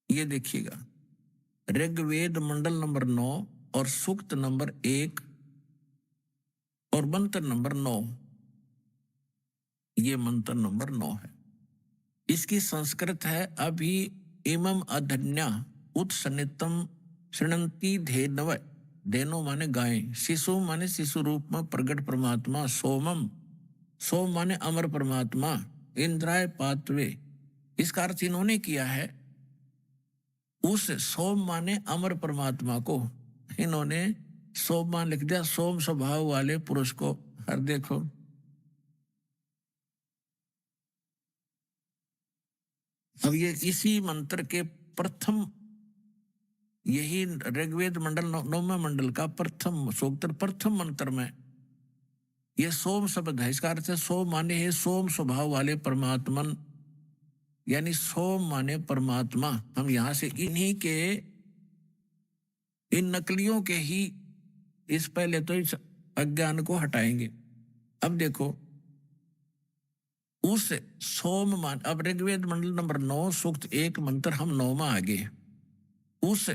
ये देखिएगा, ऋग्वेद मंडल नंबर 9 और सूक्त नंबर 1 और मंत्र नंबर 9। ये मंत्र नंबर 9 है। इसकी संस्कृत है अभि इमम अधन्या उत्सन्नितम शृणंती धेनव। धेनो माने गाय, शिशु माने शिशु रूप में प्रगट परमात्मा, सोमम सोम माने अमर परमात्मा, इंद्राय पात्वे। इसका अर्थ इन्होंने किया है उस सोम माने अमर परमात्मा को, इन्होंने सोम मान लिख दिया, सोम स्वभाव वाले पुरुष को। हर देखो अब ये इसी मंत्र के प्रथम, यही ऋग्वेद मंडल 9वें मंडल का प्रथम सूक्त प्रथम मंत्र में ये सोम शब्द है। इसका अर्थ है सोम माने है सोम स्वभाव वाले परमात्मन, यानी सोम माने परमात्मा। हम यहां से इन्हीं के इन नकलियों के ही इस पहले तो इस अज्ञान को हटाएंगे। अब देखो उस सोम मान, अब ऋग्वेद मंडल नंबर 9 सूक्त 1 मंत्र हम 9वां आगे। उस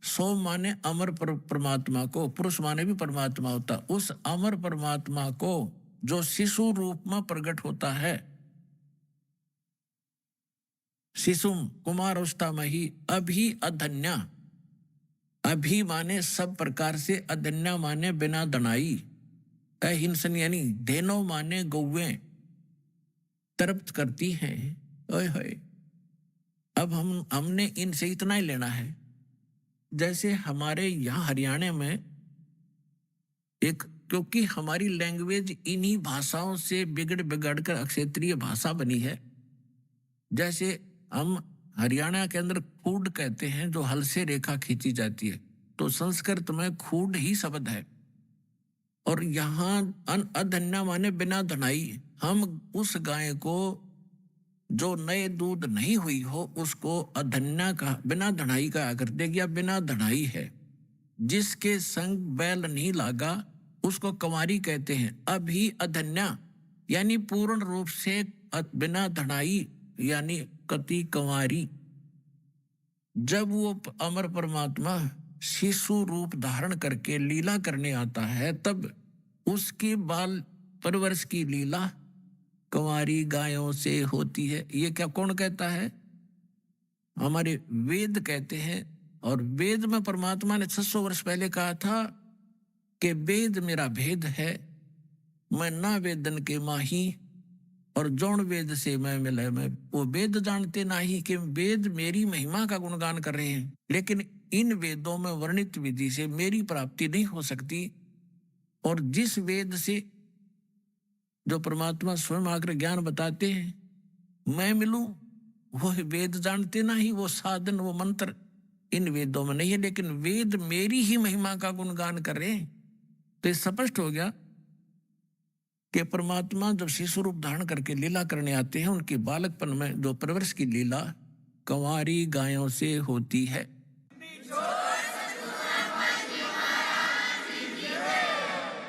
सोम माने अमर परमात्मा को, पुरुष माने भी परमात्मा होता, उस अमर परमात्मा को जो शिशु रूप में प्रकट होता है, शिशुम कुमार अवस्था में ही अभी अधन्या, अभी माने सब प्रकार से, अधन्या माने बिना दनाई, अहिंसन यानी धेनो माने गौवें तृप्त करती हैं। ओए होए, अब हमने इनसे इतना ही लेना है। जैसे हमारे यहाँ हरियाणा में एक, क्योंकि हमारी लैंग्वेज इन्हीं भाषाओं से बिगड़ बिगड़ कर क्षेत्रीय भाषा बनी है। जैसे हम हरियाणा के अंदर खूड कहते हैं, जो हल से रेखा खींची जाती है, तो संस्कृत में खूड ही शब्द है। और यहाँ अधन्या माने बिना धनाई, हम उस गाय को जो नए दूध नहीं हुई हो उसको अधन्या का, बिना धनाई का कर देगी, बिना धनाई है। जिसके संग बैल नहीं लागा उसको कंवारी कहते हैं। अभी अधन्या यानी पूर्ण रूप से बिना धनाई, यानी कति कंवारी। जब वो अमर परमात्मा शिशु रूप धारण करके लीला करने आता है, तब उसकी बाल परवरिश की लीला कंवारी गायों से होती है। ये क्या कौन कहता है? हमारे वेद कहते हैं। और वेद में परमात्मा ने 600 वर्ष पहले कहा था कि वेद मेरा भेद है, मैं ना वेदन के माही, और जौन वेद से मैं मिले, मैं वो वेद जानते नहीं कि वेद मेरी महिमा का गुणगान कर रहे हैं, लेकिन इन वेदों में वर्णित विधि से मेरी प्राप्ति नहीं हो सकती। और जिस वेद से जो परमात्मा स्वयं आकर ज्ञान बताते हैं मैं मिलूं, वो वेद जानते नहीं, वो साधन वो मंत्र इन वेदों में नहीं है, लेकिन वेद मेरी ही महिमा का गुणगान कर रहे हैं। तो ये स्पष्ट हो गया कि परमात्मा जब शिशु रूप धारण करके लीला करने आते हैं, उनके बालकपन में जो परवरिश की लीला कंवारी गायों से होती है।